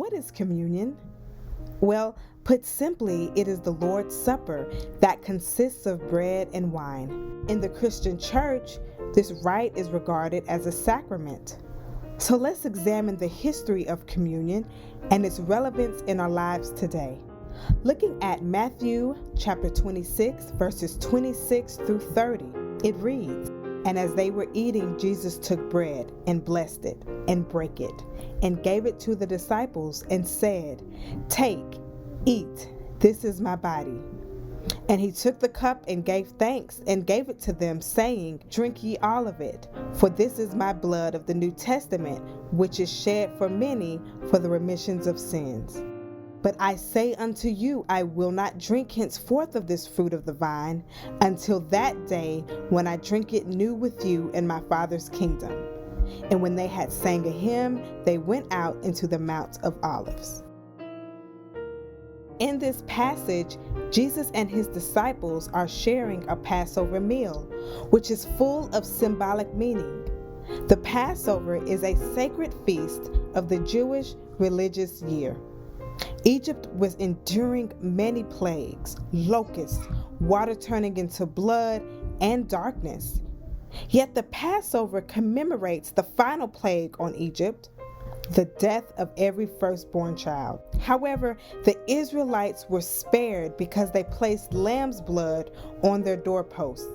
what is communion? Well, put simply, it is the Lord's Supper that consists of bread and wine. In the Christian church, this rite is regarded as a sacrament. So let's examine the history of communion and its relevance in our lives today. Looking at Matthew chapter 26, verses 26 through 30, it reads, "And as they were eating, Jesus took bread and blessed it and brake it and gave it to the disciples and said, 'Take, eat, this is my body.' And he took the cup and gave thanks and gave it to them, saying, 'Drink ye all of it, for this is my blood of the New Testament, which is shed for many for the remissions of sins. But I say unto you, I will not drink henceforth of this fruit of the vine, until that day when I drink it new with you in my Father's kingdom.' And when they had sang a hymn, they went out into the Mount of Olives." In this passage, Jesus and his disciples are sharing a Passover meal, which is full of symbolic meaning. The Passover is a sacred feast of the Jewish religious year. Egypt was enduring many plagues, locusts, water turning into blood, and darkness. Yet the Passover commemorates the final plague on Egypt, the death of every firstborn child. However, the Israelites were spared because they placed lamb's blood on their doorposts.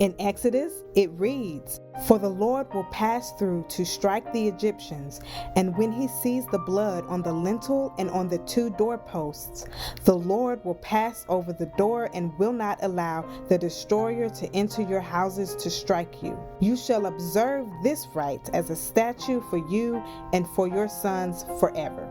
In Exodus, it reads, "For the Lord will pass through to strike the Egyptians, and when he sees the blood on the lintel and on the two doorposts, the Lord will pass over the door and will not allow the destroyer to enter your houses to strike you. You shall observe this rite as a statute for you and for your sons forever."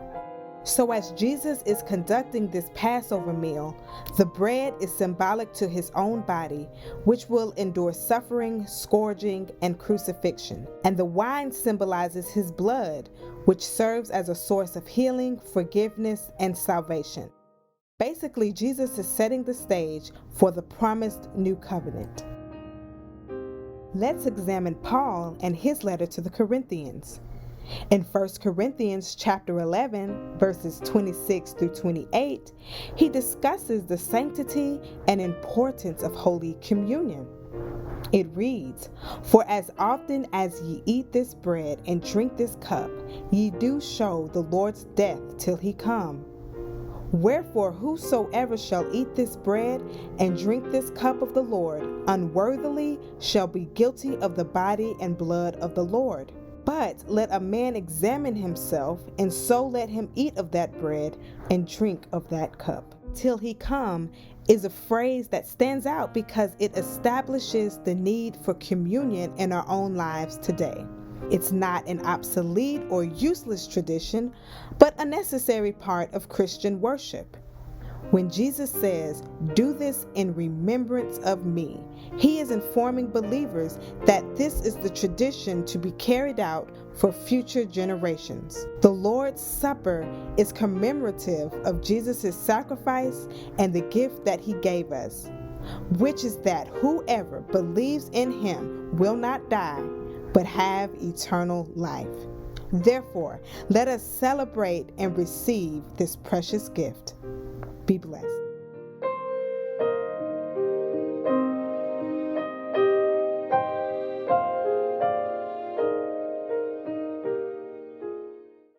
So as Jesus is conducting this Passover meal, the bread is symbolic to his own body, which will endure suffering, scourging, and crucifixion. And the wine symbolizes his blood, which serves as a source of healing, forgiveness, and salvation. Basically, Jesus is setting the stage for the promised new covenant. Let's examine Paul and his letter to the Corinthians. In 1 Corinthians chapter 11, verses 26 through 28, he discusses the sanctity and importance of Holy Communion. It reads, "For as often as ye eat this bread and drink this cup, ye do show the Lord's death till he come. Wherefore whosoever shall eat this bread and drink this cup of the Lord unworthily shall be guilty of the body and blood of the Lord. But let a man examine himself, and so let him eat of that bread and drink of that cup." "Till he come" is a phrase that stands out because it establishes the need for communion in our own lives today. It's not an obsolete or useless tradition, but a necessary part of Christian worship. When Jesus says, "Do this in remembrance of me," he is informing believers that this is the tradition to be carried out for future generations. The Lord's Supper is commemorative of Jesus' sacrifice and the gift that he gave us, which is that whoever believes in him will not die, but have eternal life. Therefore, let us celebrate and receive this precious gift. Be blessed.